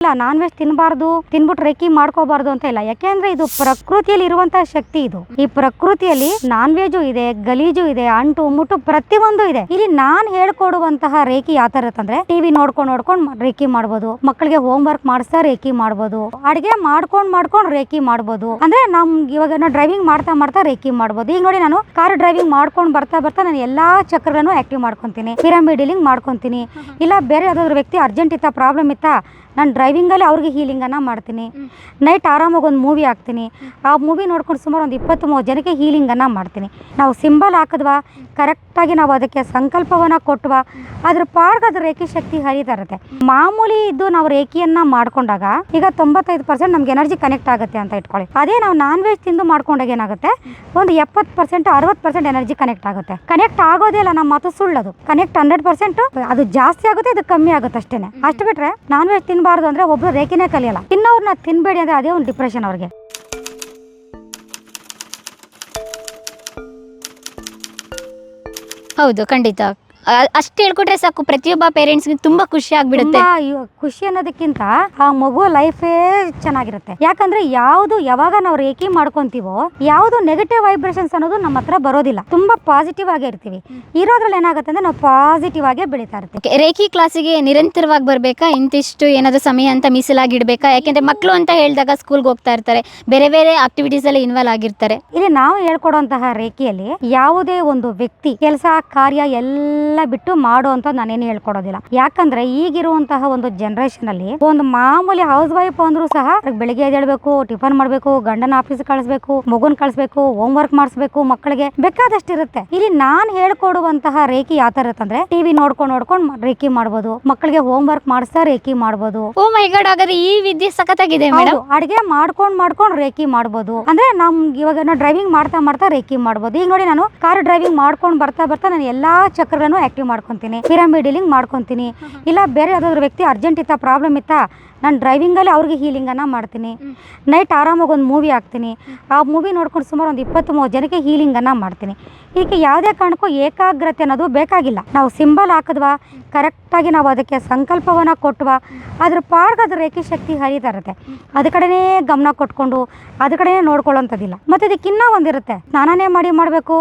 ಇಲ್ಲ non veg ತಿನ್ನಬಾರ್ದು, ತಿನ್ಬಿಟ್ಟು ರೇಖಿ ಮಾಡ್ಕೋಬಾರ್ದು ಅಂತ ಇಲ್ಲ. ಯಾಕೆಂದ್ರೆ ಇದು ಪ್ರಕೃತಿಯಲ್ಲಿ ಇರುವಂತಹ ಶಕ್ತಿ. ಇದು ಈ ಪ್ರಕೃತಿಯಲ್ಲಿ ನಾನ್ ವೆಜು ಇದೆ, ಗಲೀಜು ಇದೆ, ಅಂಟು ಮುಟ್ಟು ಪ್ರತಿಯೊಂದು ಇದೆ. ಇಲ್ಲಿ ನಾನ್ ಹೇಳ್ಕೊಡುವಂತಹ ರೇಖಿ ಯಾವ ತರ ಇರುತ್ತಂದ್ರೆ, ಟಿವಿ ನೋಡ್ಕೊಂಡು ರೇಖಿ ಮಾಡ್ಬೋದು, ಮಕ್ಕಳಿಗೆ ಹೋಮ್ ವರ್ಕ್ ಮಾಡಿಸ್ತಾ ರೇಖಿ ಮಾಡ್ಬೋದು, ಅಡಿಗೆ ಮಾಡ್ಕೊಂಡು ರೇಖಿ ಮಾಡ್ಬೋದು. ಅಂದ್ರೆ ಇವಾಗ ಡ್ರೈವಿಂಗ್ ಮಾಡ್ತಾ ರೇಖಿ ಮಾಡ್ಬೋದು. ಈಗ ನೋಡಿ, ನಾನು ಕಾರ್ ಡ್ರೈವಿಂಗ್ ಮಾಡ್ಕೊಂಡು ಬರ್ತಾ ನಾನು ಎಲ್ಲಾ ಚಕ್ರಗಳನ್ನು ಆಕ್ಟಿವ್ ಮಾಡ್ಕೊಂತೀನಿ, ಪಿರಮಿಡ್ ಮಾಡ್ಕೊಂತೀನಿ. ಇಲ್ಲ ಬೇರೆ ಯಾವ್ದಾದ್ರು ವ್ಯಕ್ತಿ ಅರ್ಜೆಂಟ್ ಇತ್ತಾ, ಪ್ರಾಬ್ಲಮ್ ಇತ್ತಾ, ನಾನು ಡ್ರೈವಿಂಗಲ್ಲಿ ಅವ್ರಿಗೆ ಹೀಲಿಂಗನ್ನು ಮಾಡ್ತೀನಿ. ನೈಟ್ ಆರಾಮಾಗಿ ಒಂದು ಮೂವಿ ಹಾಕ್ತೀನಿ. ಆ ಮೂವಿ ನೋಡ್ಕೊಂಡು ಸುಮಾರು ಒಂದು 20-30 ಜನಕ್ಕೆ ಹೀಲಿಂಗನ್ನು ಮಾಡ್ತೀನಿ. ನಾವು ಸಿಂಬಲ್ ಹಾಕಿದ್ವಾ, ಕರೆಕ್ಟಾಗಿ ನಾವು ಅದಕ್ಕೆ ಸಂಕಲ್ಪವನ್ನು ಕೊಟ್ವಾ, ಅದ್ರ ಪಾಡ್ಗೆ ಅದು ರೇಖಿ ಶಕ್ತಿ ಹರಿತಾ ಇರುತ್ತೆ. ಮಾಮೂಲಿ ಇದ್ದು ನಾವು ರೇಖಿಯನ್ನು ಮಾಡ್ಕೊಂಡಾಗ ಈಗ 95% ನಮ್ಗೆ ಎನರ್ಜಿ ಕನೆಕ್ಟ್ ಆಗುತ್ತೆ ಅಂತ ಇಟ್ಕೊಳ್ಳಿ. ಅದೇ ನಾವು ನಾನ್ ವೆಜ್ ತಿಂದು ಮಾಡ್ಕೊಂಡಾಗ ಏನಾಗುತ್ತೆ, ಒಂದು 70% 60% ಎನರ್ಜಿ ಕನೆಕ್ಟ್ ಆಗುತ್ತೆ. ಕನೆಕ್ಟ್ ಆಗೋದೇ ಇಲ್ಲ, ನಮ್ಮ ಮಾತು ಸುಳ್ಳದು. ಕನೆಕ್ಟ್ 100%, ಅದು ಜಾಸ್ತಿ ಆಗುತ್ತೆ, ಇದು ಕಮ್ಮಿ ಆಗುತ್ತೆ ಅಷ್ಟೇನೆ. ಅಷ್ಟು ಬಿಟ್ರೆ ನಾನ್ ವೆಜ್ ತಿನ್ನಬಾರ್ದು ಅಂದ್ರೆ ಒಬ್ರು ರೇಖಿನೇ ಕಲಿಯಲ್ಲ. ತಿನ್ನೋರ್ನ ತಿನ್ಬೇಡಿ ಅಂದ್ರೆ ಅದೇ ಒಂದು ಡಿಪ್ರೆಷನ್ ಅವ್ರಿಗೆ. ಹೌದು, ಖಂಡಿತ. ಅಷ್ಟು ಹೇಳ್ಕೊಟ್ರೆ ಸಾಕು, ಪ್ರತಿಯೊಬ್ಬ ಪೇರೆಂಟ್ಸ್ಗೆ ತುಂಬಾ ಖುಷಿ ಆಗ್ಬಿಡುತ್ತೆ. ಖುಷಿ ಅನ್ನೋದಕ್ಕಿಂತ ಆ ಮಗು ಲೈಫೇ ಚೆನ್ನಾಗಿರುತ್ತೆ. ಯಾಕಂದ್ರೆ ಯಾವಾಗ ನಾವು ರೇಖಿ ಮಾಡ್ಕೊಂತೀವೋ, ಯಾವ್ದು ನೆಗೆಟಿವ್ ವೈಬ್ರೇಷನ್ಸ್ ಅನ್ನೋದು ನಮ್ಮ ಹತ್ರ ಬರೋದಿಲ್ಲ. ತುಂಬಾ ಪಾಸಿಟಿವ್ ಆಗೇ ಇರ್ತೀವಿ. ಇರೋದ್ರಲ್ಲಿ ಏನಾಗುತ್ತೆ ಅಂದ್ರೆ ನಾವು ಪಾಸಿಟಿವ್ ಆಗೇ ಬೆಳೀತಾ ಇರ್ತೀವಿ. ರೇಖಿ ಕ್ಲಾಸಿಗೆ ನಿರಂತರವಾಗಿ ಬರ್ಬೇಕಾ, ಇಂತಿಷ್ಟು ಏನಾದ್ರು ಸಮಯ ಅಂತ ಮೀಸಲಾಗಿಡ್ಬೇಕಾ? ಯಾಕೆಂದ್ರೆ ಮಕ್ಕಳು ಅಂತ ಹೇಳಿದಾಗ ಸ್ಕೂಲ್ಗೆ ಹೋಗ್ತಾ ಇರ್ತಾರೆ, ಬೇರೆ ಬೇರೆ ಆಕ್ಟಿವಿಟೀಸ್ ಅಲ್ಲಿ ಇನ್ವಾಲ್ವ್ ಆಗಿರ್ತಾರೆ. ಇಲ್ಲಿ ನಾವು ಹೇಳ್ಕೊಡುವಂತಹ ರೇಖಿಯಲ್ಲಿ ಯಾವುದೇ ಒಂದು ವ್ಯಕ್ತಿ ಕೆಲಸ ಕಾರ್ಯ ಎಲ್ಲ ಬಿಟ್ಟು ಮಾಡುವಂತ ನಾನೇನು ಹೇಳ್ಕೊಡೋದಿಲ್ಲ. ಯಾಕಂದ್ರೆ ಈಗಿರುವಂತಹ ಒಂದು ಜನರೇಷನ್ ಅಲ್ಲಿ ಒಂದು ಮಾಮೂಲಿ ಹೌಸ್ ವೈಫ್ ಅಂದ್ರೂ ಸಹ ಬೆಳಿಗ್ಗೆ ಎದ್ದೇಳ್ಬೇಕು, ಟಿಫನ್ ಮಾಡ್ಬೇಕು, ಗಂಡನ ಆಫೀಸ್ ಕಳಿಸ್ಬೇಕು, ಮಗುನ್ ಕಳಿಸ್ಬೇಕು, ಹೋಮ್ ವರ್ಕ್ ಮಾಡಿಸ್ಬೇಕು, ಮಕ್ಕಳಿಗೆ ಬೇಕಾದಷ್ಟು ಇರುತ್ತೆ. ಇಲ್ಲಿ ನಾನ್ ಹೇಳ್ಕೊಡುವಂತಹ ರೇಖಿ ಯಾವ ತರ ಇರುತ್ತಂದ್ರೆ, ಟಿವಿ ನೋಡ್ಕೊಂಡು ರೇಖಿ ಮಾಡ್ಬೋದು, ಮಕ್ಕಳಿಗೆ ಹೋಮ್ ವರ್ಕ್ ಮಾಡಿಸ್ತಾ ರೇಖಿ ಮಾಡ್ಬೋದು. ಓ ಮೈ ಗಾಡ್, ಹಾಗಾದ್ರೆ ಈ ವಿದ್ಯೆ ಸಖತ್ತಾಗಿದೆ ಮೇಡಮ್. ಅಡಿಗೆ ಮಾಡ್ಕೊಂಡು ರೇಖಿ ಮಾಡ್ಬೋದು. ಅಂದ್ರೆ ಇವಾಗ ಡ್ರೈವಿಂಗ್ ಮಾಡ್ತಾ ರೇಖಿ ಮಾಡ್ಬೋದು. ಈಗ ನೋಡಿ, ನಾನು ಕಾರ್ ಡ್ರೈವಿಂಗ್ ಮಾಡ್ಕೊಂಡು ಬರ್ತಾ ನಾನು ಎಲ್ಲಾ ಚಕ್ರಗಳನ್ನು ಆಕ್ಟಿವ್ ಮಾಡ್ಕೊಂತೀನಿ, ಪಿರಮಿಡ್ ಮಾಡ್ಕೊಂತೀನಿ. ಇಲ್ಲ ಬೇರೆ ಯಾವ್ದಾದ್ರು ವ್ಯಕ್ತಿ ಅರ್ಜೆಂಟ್ ಇತ್ತಾ, ಪ್ರಾಬ್ಲಮ್ ಇತ್ತಾ, ನಾನು ಡ್ರೈವಿಂಗಲ್ಲಿ ಅವ್ರಿಗೆ ಹೀಲಿಂಗನ್ನು ಮಾಡ್ತೀನಿ. ನೈಟ್ ಆರಾಮಾಗಿ ಒಂದು ಮೂವಿ ಹಾಕ್ತೀನಿ. ಆ ಮೂವಿ ನೋಡ್ಕೊಂಡು ಸುಮಾರು ಒಂದು 20-30 ಜನಕ್ಕೆ ಹೀಲಿಂಗನ್ನು ಮಾಡ್ತೀನಿ. ಈಗ ಯಾವುದೇ ಕಾರಣಕ್ಕೂ ಏಕಾಗ್ರತೆ ಅನ್ನೋದು ಬೇಕಾಗಿಲ್ಲ. ನಾವು ಸಿಂಬಲ್ ಹಾಕಿದ್ವಾ, ಕರೆಕ್ಟಾಗಿ ನಾವು ಅದಕ್ಕೆ ಸಂಕಲ್ಪವನ್ನು ಕೊಟ್ವಾ, ಅದ್ರ ಪಾಡ್ಗೆ ಅದು ರೇಖಿ ಶಕ್ತಿ ಹರಿತಾ ಇರುತ್ತೆ. ಅದ ಕಡೆನೇ ಗಮನ ಕೊಟ್ಕೊಂಡು ಅದ ಕಡೆನೇ ನೋಡ್ಕೊಳ್ಳೋಂಥದ್ದಿಲ್ಲ. ಮತ್ತು ಇದಕ್ಕಿನ್ನೂ ಒಂದಿರುತ್ತೆ, ಸ್ನಾನನೇ ಮಾಡಬೇಕು,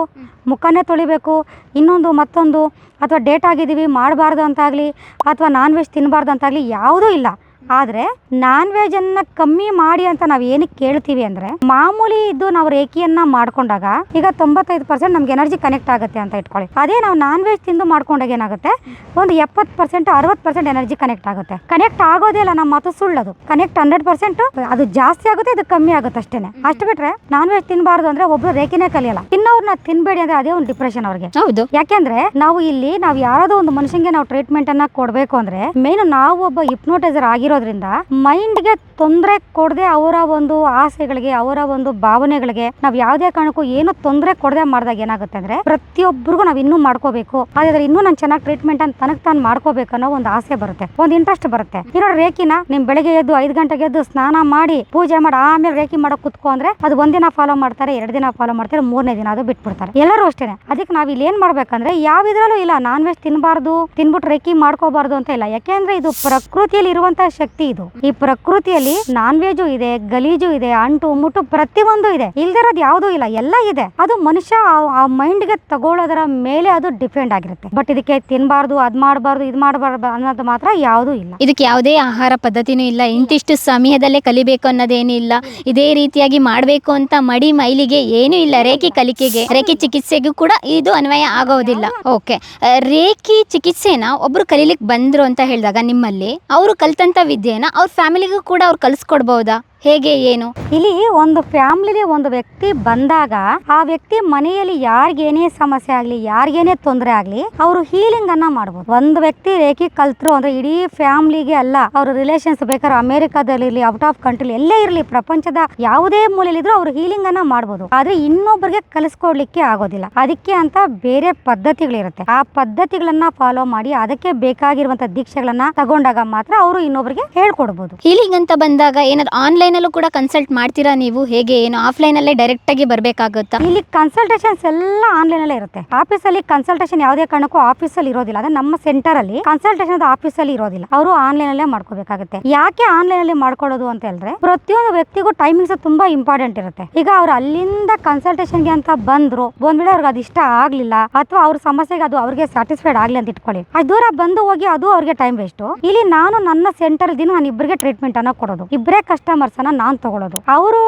ಮುಖನೇ ತೊಳಿಬೇಕು, ಇನ್ನೊಂದು ಮತ್ತೊಂದು, ಅಥವಾ ಡೇಟ್ ಆಗಿದ್ದೀವಿ ಮಾಡಬಾರ್ದು ಅಂತಾಗಲಿ, ಅಥವಾ ನಾನ್ ವೆಜ್ ತಿನ್ನಬಾರ್ದು ಅಂತಾಗಲಿ ಯಾವುದೂ ಇಲ್ಲ. ಆದರೆ ನಾನ್ ವೆಜನ್ನು ಕಮ್ಮಿ ಮಾಡಿ ಅಂತ ನಾವು ಏನಕ್ಕೆ ಕೇಳ್ತೀವಿ ಅಂದರೆ, ಮಾಮೂಲಿ ಇದ್ದು ನಾವು ರೇಖಿಯನ್ನು ಮಾಡ್ಕೊಂಡಾಗ ಈಗ 95% ನಮ್ಗೆ ಎನರ್ಜಿ ಕನೆಕ್ಟ್ ಆಗುತ್ತೆ ಅಂತ ಇಟ್ಕೊಳ್ಳಿ. ಅದೇ ನಾವು ನಾನ್ ವೆಜ್ ತಿಂದು ಮಾಡ್ಕೊಂಡಾಗ ಏನಾಗುತ್ತೆ, ಒಂದು 70% 60% ಎನರ್ಜಿ ಕನೆಕ್ಟ್ ಆಗುತ್ತೆ. ಕನೆಕ್ಟ್ ಆಗೋದೇ ಇಲ್ಲ, ನಮ್ಮ ಮಾತು ಸುಳ್ಳದು. ಕನೆಕ್ಟ್ 100%, ಅದು ಜಾಸ್ತಿ ಆಗುತ್ತೆ, ಇದು ಕಮ್ಮಿ ಆಗುತ್ತೆ ಅಷ್ಟೇನೆ. ಅಷ್ಟು ಬಿಟ್ರೆ ನಾನ್ ವೆಜ್ ತಿನ್ನಬಾರ್ದು ಅಂದ್ರೆ ಒಬ್ರು ರೇಖಿನೇ ಕಲಿಯಲ್ಲ. ತಿನ್ನೋರ್ನ ತಿನ್ಬೇಡಿ ಅಂದ್ರೆ ಅದೇ ಒಂದು ಡಿಪ್ರೆಷನ್ ಅವ್ರಿಗೆ. ಹೌದು, ಯಾಕೆಂದ್ರೆ ನಾವು ಯಾರಾದೋ ಒಂದು ಮನುಷ್ಯಂಗೆ ನಾವು ಟ್ರೀಟ್ಮೆಂಟ್ ಅನ್ನ ಕೊಡ್ಬೇಕು ಅಂದ್ರೆ ಮೇನ್ ನಾವು ಒಬ್ಬ ಹಿಪ್ನೋಟೈಸರ್ ಆಗಿರೋದ್ರಿಂದ ಮೈಂಡ್ಗೆ ತೊಂದರೆ ಕೊಡದೆ, ಅವರ ಒಂದು ಆಸೆಗಳಿಗೆ, ಅವರ ಒಂದು ಭಾವನೆಗಳಿಗೆ ನಾವು ಯಾವುದೇ ಕಾರಣಕ್ಕೂ ಏನು ತೊಂದರೆ ಕೊಡದೆ ಮಾಡಿದಾಗ ಏನಾಗುತ್ತೆ ಅಂದ್ರೆ, ಪ್ರತಿಯೊಬ್ಬರಿಗೂ ನಾವು ಇನ್ನೂ ಮಾಡ್ಕೋಬೇಕು, ಹಾಗಾದ್ರೆ ಇನ್ನೂ ನಾನು ಚೆನ್ನಾಗಿ ಟ್ರೀಟ್ಮೆಂಟ್ ಅಂತ ತನಕ ತಾನು ಮಾಡ್ಕೋಬೇಕು ಅನ್ನೋ ಒಂದು ಆಸೆ ಬರುತ್ತೆ, ಒಂದು ಇಂಟ್ರೆಸ್ಟ್ ಬರುತ್ತೆ. ಇರೋ ರೇಖಿನ ನಿಮ್ ಬೆಳಗ್ಗೆ ಎದ್ದು 5 ಗಂಟೆಗೆ ಎದ್ದು ಸ್ನಾನ ಮಾಡಿ ಪೂಜೆ ಮಾಡಿ ಆಮೇಲೆ ರೇಖಿ ಮಾಡಕ್ ಕುತ್ಕೊ ಅಂದ್ರೆ ಅದು ಒಂದಿನ ಫಾಲೋ ಮಾಡ್ತಾರೆ, 2 ದಿನ ಫಾಲೋ ಮಾಡ್ತಾರೆ, 3ನೇ ದಿನ ಅದು ಬಿಟ್ಬಿಡ್ತಾರೆ. ಎಲ್ಲರೂ ಅಷ್ಟೇನೆ. ಅದಕ್ಕೆ ನಾವ್ ಇಲ್ಲಿ ಏನ್ ಮಾಡ್ಬೇಕಂದ್ರೆ, ಯಾವ ಇದ್ರಲ್ಲೂ ಇಲ್ಲ ನಾನ್ ವೆಜ್ ತಿನ್ನಬಾರ್ದು, ತಿನ್ಬಿಟ್ಟು ರೇಖಿ ಮಾಡ್ಕೋಬಾರ್ದು ಅಂತ ಇಲ್ಲ. ಯಾಕೆಂದ್ರೆ ಇದು ಪ್ರಕೃತಿಯಲ್ಲಿ ಇರುವಂತಹ ಶಕ್ತಿ. ಇದು ಈ ಪ್ರಕೃತಿಯಲ್ಲಿ ನಾನ್ ವೆಜು ಇದೆ, ಗಲೀಜು ಇದೆ, ಅಂಟು ಮುಟ್ಟು ಪ್ರತಿಯೊಂದು ಇದೆ. ಇಲ್ದಿರೋದು ಯಾವುದೂ ಇಲ್ಲ, ಎಲ್ಲ ಇದೆ. ಅದು ಮನುಷ್ಯ ಆ ಮೈಂಡ್ಗೆ ತಗೊಳ್ಳೋದರ ಮೇಲೆ ಅದು ಡಿಪೆಂಡ್ ಆಗಿರುತ್ತೆ. ಬಟ್ ಇದಕ್ಕೆ ತಿನ್ಬಾರ್ದು, ಅದ್ ಮಾಡಬಾರ್ದು, ಇದ್ ಮಾಡಬಾರ್ದು ಅನ್ನೋದು ಮಾತ್ರ ಯಾವುದೂ ಇಲ್ಲ. ಇದಕ್ಕೆ ಯಾವುದೇ ಆಹಾರ ಪದ್ಧತಿನೂ ಇಲ್ಲ, ಇಂತಿಷ್ಟು ಸಮಯದಲ್ಲೇ ಕಲಿಬೇಕು ಅನ್ನೋದೇನು ಇಲ್ಲ, ಇದೇ ರೀತಿಯಾಗಿ ಮಾಡಬೇಕು ಅಂತ ಮಡಿ ಮೈಲಿಗೆ ಏನೂ ಇಲ್ಲ. ರೇಖಿ ಕಲಿಕೆಗೆ, ರೇಖಿ ಚಿಕಿತ್ಸೆಗೂ ಕೂಡ ಇದು ಅನ್ವಯ ಆಗೋದಿಲ್ಲ. ಓಕೆ, ರೇಖಿ ಚಿಕಿತ್ಸೆನ ಒಬ್ರು ಕಲೀಲಿಕ್ಕೆ ಬಂದ್ರು ಅಂತ ಹೇಳಿದಾಗ ನಿಮ್ಮಲ್ಲಿ ಅವರು ಕಲ್ತಂತ ವಿದ್ಯೆನ ಅವ್ರ ಫ್ಯಾಮಿಲಿಗೂ ಕೂಡ ಅವ್ರು ಕಲಿಸ್ಕೊಡ್ಬಹುದಾ? ಹೇಗೆ, ಏನು? ಇಲ್ಲಿ ಒಂದು ಫ್ಯಾಮಿಲಿ ಒಂದು ವ್ಯಕ್ತಿ ಬಂದಾಗ ಆ ವ್ಯಕ್ತಿ ಮನೆಯಲ್ಲಿ ಯಾರಿಗೇನೇ ಸಮಸ್ಯೆ ಆಗ್ಲಿ, ಯಾರಿಗೇನೇ ತೊಂದರೆ ಆಗ್ಲಿ, ಅವರು ಹೀಲಿಂಗ್ ಅನ್ನ ಮಾಡಬಹುದು. ಒಂದು ವ್ಯಕ್ತಿ ರೇಖಿ ಕಲ್ತ್ರು ಅಂದ್ರೆ ಇಡೀ ಫ್ಯಾಮಿಲಿಗೆ ಅಲ್ಲ, ಅವ್ರ ರಿಲೇಷನ್ಸ್ ಬೇಕಾದ್ರೆ ಅಮೆರಿಕಾದಲ್ಲಿ, ಔಟ್ ಆಫ್ ಕಂಟ್ರಿ ಎಲ್ಲೇ ಇರ್ಲಿ, ಪ್ರಪಂಚದ ಯಾವುದೇ ಮೂಲೆಯಲ್ಲಿದ್ರು ಅವ್ರು ಹೀಲಿಂಗ್ ಅನ್ನ ಮಾಡಬಹುದು. ಆದ್ರೆ ಇನ್ನೊಬ್ಬರಿಗೆ ಕಲಿಸ್ಕೊಡ್ಲಿಕ್ಕೆ ಆಗೋದಿಲ್ಲ. ಅದಕ್ಕೆ ಅಂತ ಬೇರೆ ಪದ್ಧತಿಗಳಿರುತ್ತೆ. ಆ ಪದ್ಧತಿಗಳನ್ನ ಫಾಲೋ ಮಾಡಿ ಅದಕ್ಕೆ ಬೇಕಾಗಿರುವಂತ ದೀಕ್ಷೆಗಳನ್ನ ತಗೊಂಡಾಗ ಮಾತ್ರ ಅವರು ಇನ್ನೊಬ್ಬರಿಗೆ ಹೇಳ್ಕೊಡ್ಬಹುದು. ಹೀಲಿಂಗ್ ಅಂತ ಬಂದಾಗ ಏನಾದ್ರು ಆನ್ಲೈನ್ ಆನ್ಲೈನಲ್ಲೂ ಕೂಡ ಕನ್ಸಲ್ಟ್ ಮಾಡ್ತೀರಾ ನೀವು, ಹೇಗೆ ಏನು ಆಫ್ಲೈನಲ್ಲೇ ಡೈರೆಕ್ಟಾಗಿ ಬರಬೇಕಾಗುತ್ತಾ? ಇಲ್ಲಿ ಕನ್ಸಲ್ಟೇಷನ್ಸ್ ಎಲ್ಲ ಆನ್ಲೈನ್ ಅಲ್ಲೇ ಇರುತ್ತೆ. ಆಫೀಸಲ್ಲಿ ಕನ್ಸಲ್ಟೇಷನ್ ಯಾವುದೇ ಕಾರಣಕ್ಕೂ ಆಫೀಸಲ್ಲಿ ಇರೋದಿಲ್ಲ. ಅಂದ್ರೆ ನಮ್ಮ ಸೆಂಟರ್ ಅಲ್ಲಿ ಕನ್ಸಲ್ಟೇಷನ್ ಆಫೀಸಲ್ಲಿ ಇರೋದಿಲ್ಲ, ಅವರು ಆನ್ಲೈನ್ ಅಲ್ಲೇ ಮಾಡ್ಕೋಬೇಕಾಗುತ್ತೆ. ಯಾಕೆ ಆನ್ಲೈನ್ ಅಲ್ಲಿ ಮಾಡ್ಕೊಳ್ಳೋದು ಅಂತ ಹೇಳಿದ್ರೆ ಪ್ರತಿಯೊಂದು ವ್ಯಕ್ತಿಗೂ ಟೈಮಿಂಗ್ಸ್ ತುಂಬಾ ಇಂಪಾರ್ಟೆಂಟ್ ಇರುತ್ತೆ. ಈಗ ಅವ್ರು ಅಲ್ಲಿಂದ ಕನ್ಸಲ್ಟೇಷನ್ಗೆ ಅಂತ ಬಂದ್ರು, ಬಂದ್ಬಿಟ್ಟು ಅವ್ರಿಗೆ ಅದು ಇಷ್ಟ ಆಗ್ಲಿಲ್ಲ ಅಥವಾ ಅವ್ರ ಸಮಸ್ಯೆಗೆ ಅದು ಅವ್ರಿಗೆ ಸ್ಯಾಟಿಸ್ಫೈಡ್ ಆಗ್ಲಿ ಅಂತ ಇಟ್ಕೊಳ್ಳಿ, ಅದು ದೂರ ಬಂದು ಹೋಗಿ ಅದು ಅವ್ರಿಗೆ ಟೈಮ್ ವೇಸ್ಟ್. ಇಲ್ಲಿ ನಾನು ನನ್ನ ಸೆಂಟರ್ ದಿನ ನಾನು ಇಬ್ಬರಿಗೆ ಟ್ರೀಟ್ಮೆಂಟ್ ಅನ್ನ ಕೊಡೋದು, ಇಬ್ಬರೇ ಕಸ್ಟಮರ್ಸ್ ಅನ್ನ ನಾನು ತಗೊಳ್ಳೋದು. ಅವರು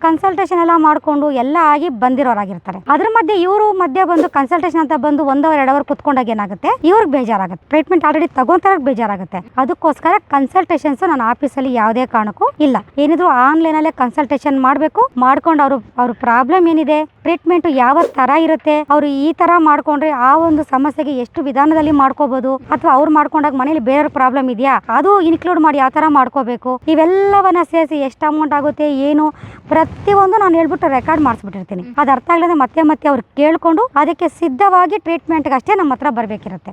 ಕನ್ಸಲ್ಟೇಷನ್ ಎಲ್ಲ ಮಾಡ್ಕೊಂಡು ಎಲ್ಲ ಆಗಿ ಬಂದಿರೋರಾಗಿರ್ತಾರೆ. ಅದ್ರ ಮಧ್ಯೆ ಇವರು ಮಧ್ಯೆ ಬಂದು ಕನ್ಸಲ್ಟೇಷನ್ ಅಂತ ಬಂದು 1 ಅವರ್ 2 ಅವರ್ ಕುತ್ಕೊಂಡಾಗ ಏನಾಗುತ್ತೆ, ಇವ್ರಿಗೆ ಬೇಜಾರಾಗುತ್ತೆ, ಟ್ರೀಟ್ಮೆಂಟ್ ಆಲ್ರೆಡಿ ತಗೊಂತಾರ ಬೇಜಾರಾಗುತ್ತೆ. ಅದಕ್ಕೋಸ್ಕರ ಕನ್ಸಲ್ಟೇಷನ್ಸ್ ನನ್ನ ಆಫೀಸಲ್ಲಿ ಯಾವುದೇ ಕಾರಣಕ್ಕೂ ಇಲ್ಲ. ಏನಿದ್ರು ಆನ್ಲೈನ್ ಅಲ್ಲೇ ಕನ್ಸಲ್ಟೇಷನ್ ಮಾಡಬೇಕು, ಮಾಡ್ಕೊಂಡು ಅವ್ರ ಪ್ರಾಬ್ಲಮ್ ಏನಿದೆ, ಟ್ರೀಟ್ಮೆಂಟ್ ಯಾವ ತರ ಇರುತ್ತೆ, ಅವ್ರು ಈ ತರ ಮಾಡ್ಕೊಂಡ್ರೆ ಆ ಒಂದು ಸಮಸ್ಯೆಗೆ ಎಷ್ಟು ವಿಧಾನದಲ್ಲಿ ಮಾಡ್ಕೋಬಹುದು, ಅಥವಾ ಅವ್ರು ಮಾಡ್ಕೊಂಡಾಗ ಮನೇಲಿ ಬೇರೆ ಪ್ರಾಬ್ಲಮ್ ಇದೆಯಾ ಅದು ಇನ್ಕ್ಲೂಡ್ ಮಾಡಿ ಯಾವ ತರ ಮಾಡ್ಕೋಬೇಕು, ಇವೆಲ್ಲವನ್ನ ಸೇರಿಸಿ ಎಷ್ಟು ಅಮೌಂಟ್ ಆಗುತ್ತೆ ಏನು ಪ್ರತಿಯೊಂದು ನಾನು ಹೇಳ್ಬಿಟ್ಟು ರೆಕಾರ್ಡ್ ಮಾಡಿಸ್ಬಿಟ್ಟಿರ್ತೀನಿ. ಅದು ಅರ್ಥ ಆಗ್ಲಿದ್ರೆ ಮತ್ತೆ ಅವ್ರು ಕೇಳ್ಕೊಂಡು ಅದಕ್ಕೆ ಸಿದ್ಧವಾಗಿ ಟ್ರೀಟ್ಮೆಂಟ್ಗೆ ಅಷ್ಟೇ ನಮ್ಮ ಹತ್ರ ಬರಬೇಕಿರುತ್ತೆ.